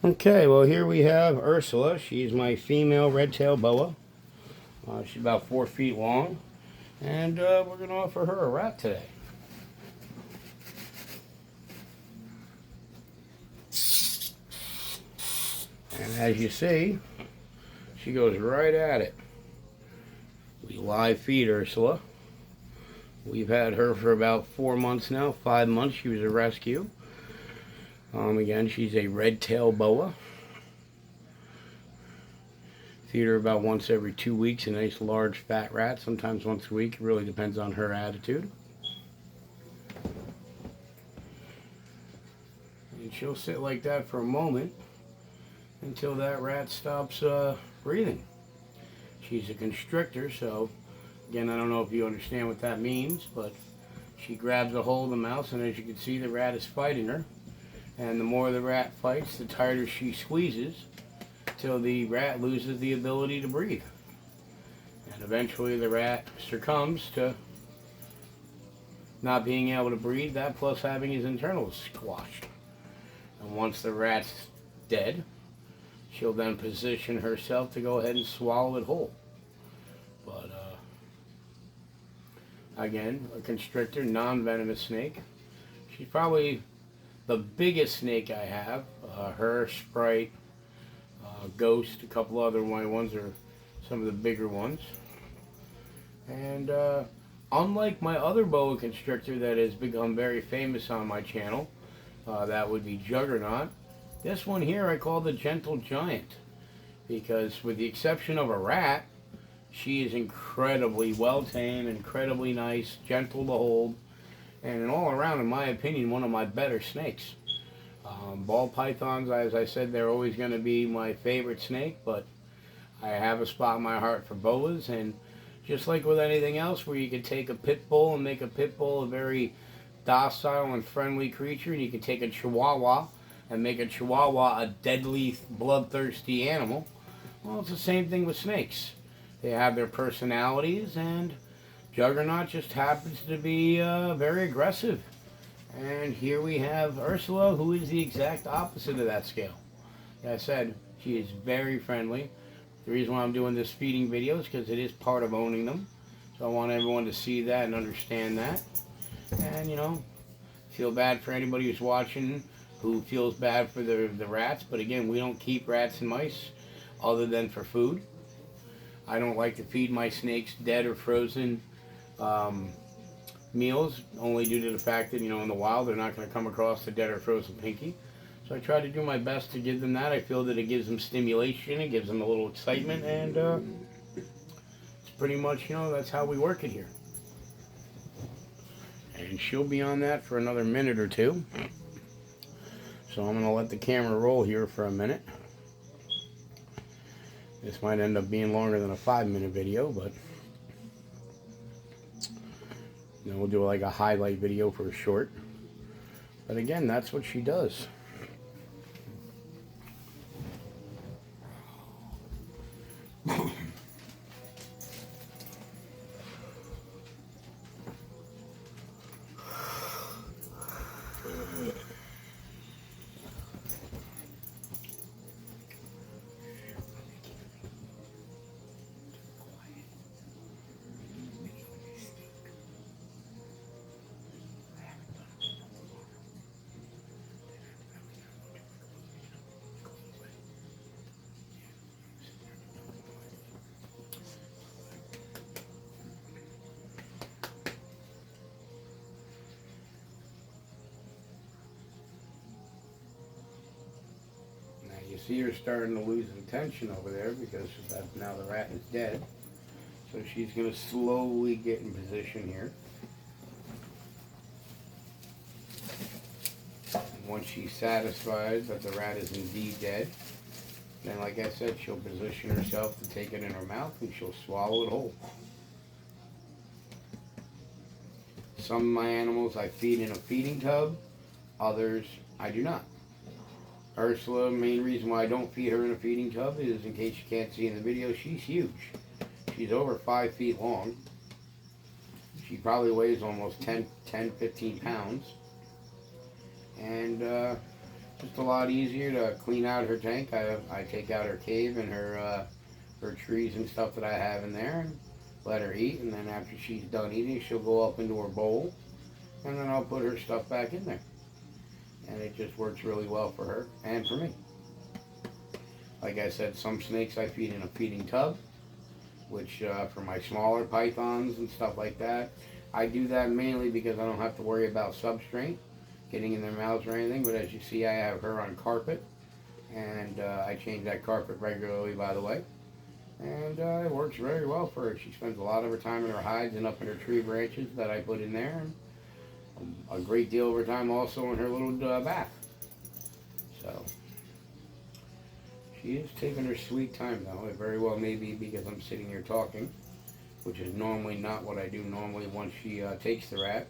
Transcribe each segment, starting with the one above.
Okay, well here we have Ursula. She's my female red-tailed boa. She's about 4 feet long, and we're going to offer her a rat today. And as you see, she goes right at it. We live feed Ursula. We've had her for about 4 months now, 5 months. She was a rescue. Again, she's a red-tailed boa. Feed her about once every 2 weeks, a nice large fat rat, sometimes once a week. It really depends on her attitude. And she'll sit like that for a moment until that rat stops breathing. She's a constrictor, so again, I don't know if you understand what that means, but she grabs a hold of the mouse, and as you can see, the rat is fighting her. And the more the rat fights, the tighter she squeezes, till the rat loses the ability to breathe. And eventually the rat succumbs to not being able to breathe, that plus having his internals squashed. And once the rat's dead, she'll then position herself to go ahead and swallow it whole. But again, a constrictor, non-venomous snake. She's probably the biggest snake I have. Her, Sprite, Ghost, a couple other white ones are some of the bigger ones. And unlike my other boa constrictor that has become very famous on my channel, that would be Juggernaut. This one here I call the Gentle Giant, because with the exception of a rat, she is incredibly well tamed, incredibly nice, gentle to hold, and all around, in my opinion, one of my better snakes. Ball pythons, as I said, they're always going to be my favorite snake, but I have a spot in my heart for boas, and just like with anything else where you can take a pit bull and make a pit bull a very docile and friendly creature, and you can take a chihuahua and make a chihuahua a deadly, bloodthirsty animal, well, it's the same thing with snakes. They have their personalities, and Juggernaut just happens to be very aggressive. And here we have Ursula, who is the exact opposite of that scale. Like I said, she is very friendly. The reason why I'm doing this feeding video is because it is part of owning them. So I want everyone to see that and understand that. And, you know, feel bad for anybody who's watching who feels bad for the rats. But again, we don't keep rats and mice other than for food. I don't like to feed my snakes dead or frozen meals, only due to the fact that, you know, in the wild they're not going to come across the dead or frozen pinky. So I try to do my best to give them that. I feel that it gives them stimulation, it gives them a little excitement, and it's pretty much, you know, that's how we work it here. And she'll be on that for another minute or two. So I'm going to let the camera roll here for a minute. This might end up being longer than a 5-minute video, but then we'll do like a highlight video for a short. But again, that's what she does. You see her starting to lose attention over there because now the rat is dead. So she's going to slowly get in position here. And once she's satisfied that the rat is indeed dead, then like I said, she'll position herself to take it in her mouth and she'll swallow it whole. Some of my animals I feed in a feeding tub, others I do not. Ursula, main reason why I don't feed her in a feeding tub is, in case you can't see in the video, she's huge. She's over 5 feet long. She probably weighs almost 10, 15 pounds. And Just a lot easier to clean out her tank. I take out her cave and her trees and stuff that I have in there and let her eat. And then after she's done eating, she'll go up into her bowl, and then I'll put her stuff back in there. And it just works really well for her and for me. Like I said, some snakes I feed in a feeding tub, which for my smaller pythons and stuff like that, I do that mainly because I don't have to worry about substrate getting in their mouths or anything. But as you see, I have her on carpet, and I change that carpet regularly, by the way. And it works very well for her. She spends a lot of her time in her hides and up in her tree branches that I put in there, and a great deal of her time also in her little bath. So she is taking her sweet time though. It very well may be because I'm sitting here talking, which is normally not what I do. Normally once she takes the rat,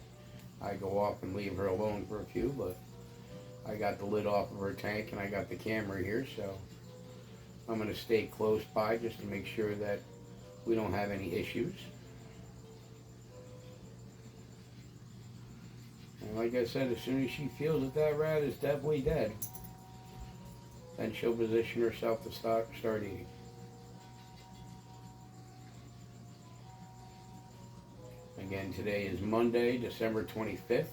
I go off and leave her alone for a few, but I got the lid off of her tank and I got the camera here, so I'm going to stay close by just to make sure that we don't have any issues. And like I said, as soon as she feels that that rat is definitely dead, then she'll position herself to start eating. Again, today is Monday, December 25th.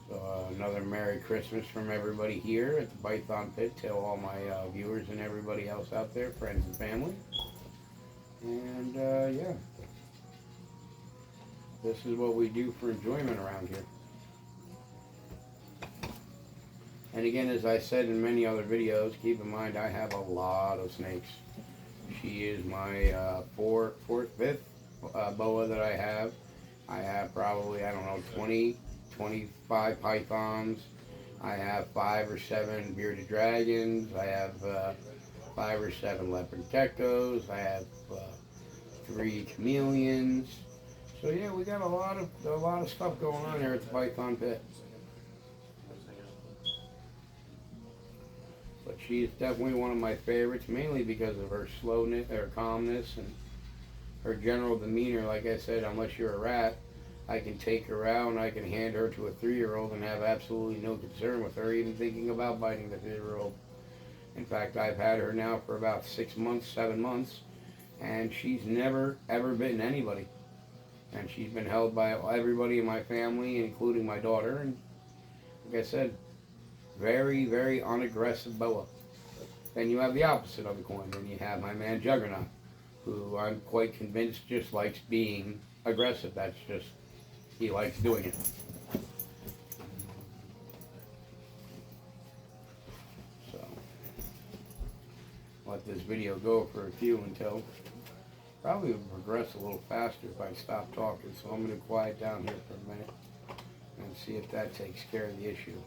So another Merry Christmas from everybody here at the Python Pit to all my viewers and everybody else out there, friends and family. And yeah, this is what we do for enjoyment around here. And again, as I said in many other videos, keep in mind I have a lot of snakes. She is my fifth boa that I have. I have probably, I don't know, 20, 25 pythons. I have 5 or 7 bearded dragons. I have 5 or 7 leopard geckos. I have 3 chameleons. So yeah, we got a lot of stuff going on here at the Python Pit. But she is definitely one of my favorites, mainly because of her slowness, her calmness, and her general demeanor. Like I said, unless you're a rat, I can take her out and I can hand her to a 3-year-old and have absolutely no concern with her even thinking about biting the 3-year-old. In fact, I've had her now for about 6 months, 7 months, and she's never ever bitten anybody. And she's been held by everybody in my family, including my daughter. And like I said, very, very unaggressive boa. Then you have the opposite of the coin. Then you have my man Juggernaut, who I'm quite convinced just likes being aggressive. That's just, he likes doing it. So, let this video go for a few until, probably will progress a little faster if I stop talking. So I'm going to quiet down here for a minute and see if that takes care of the issue.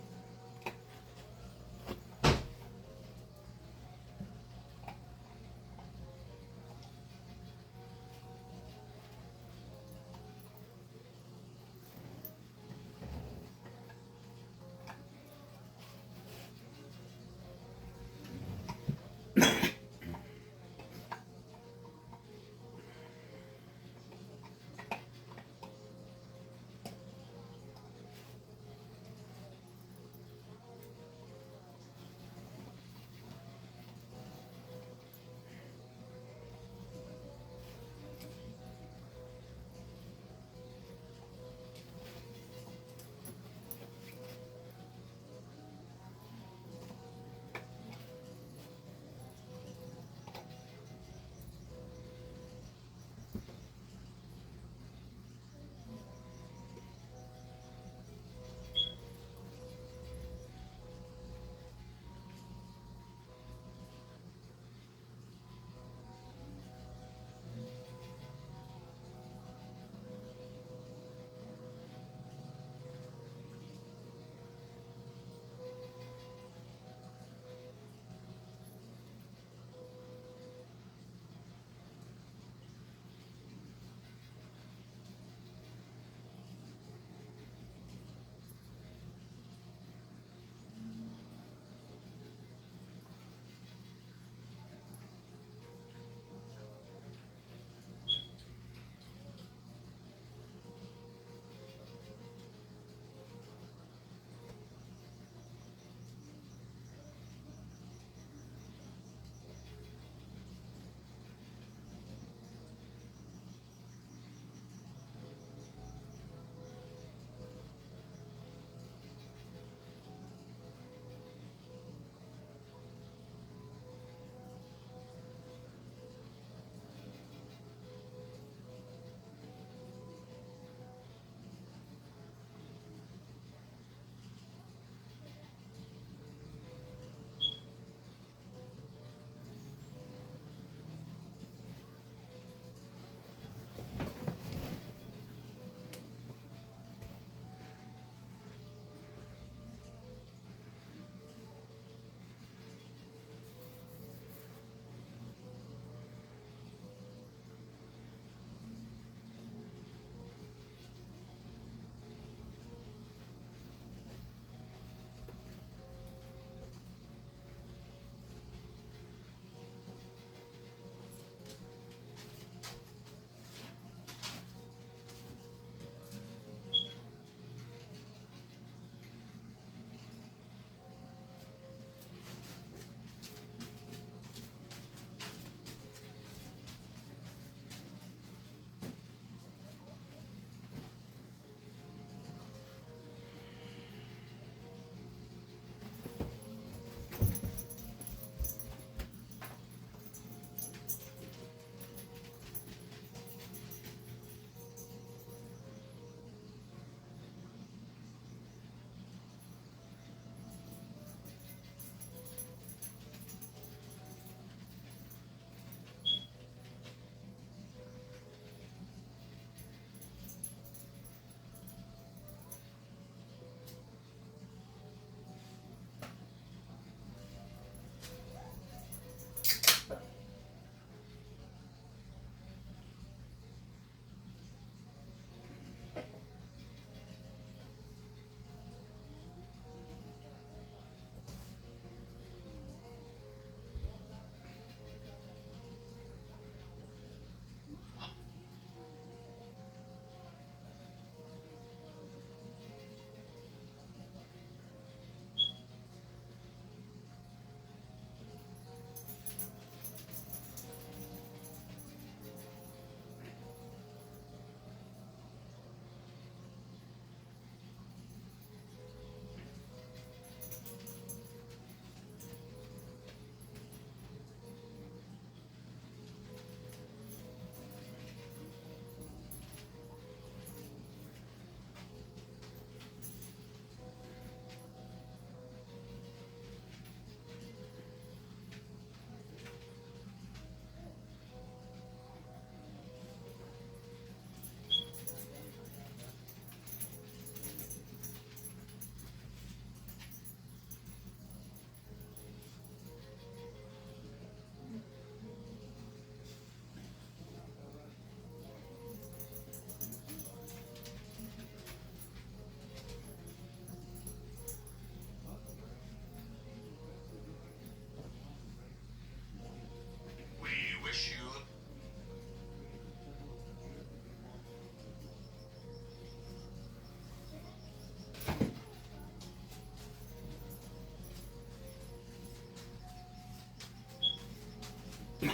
And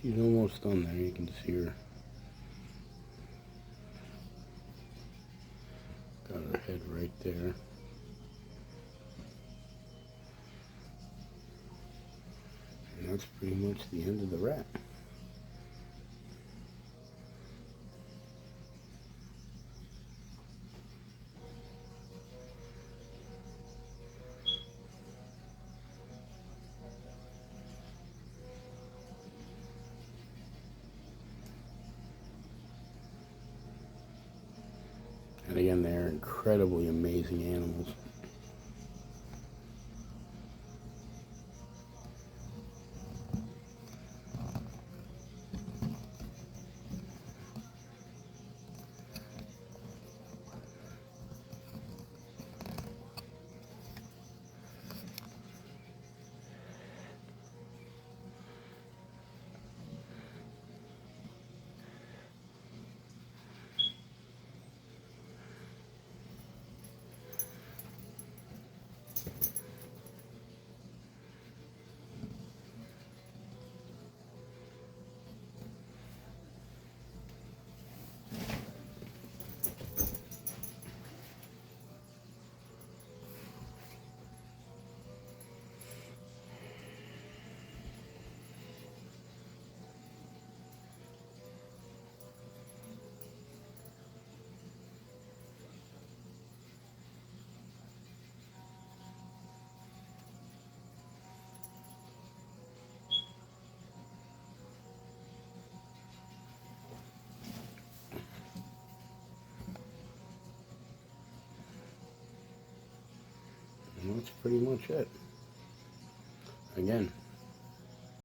she's almost done there. You can see her. Got her head right there. And that's pretty much the end of the rat. And again, they're incredibly amazing animals. And that's pretty much it. Again,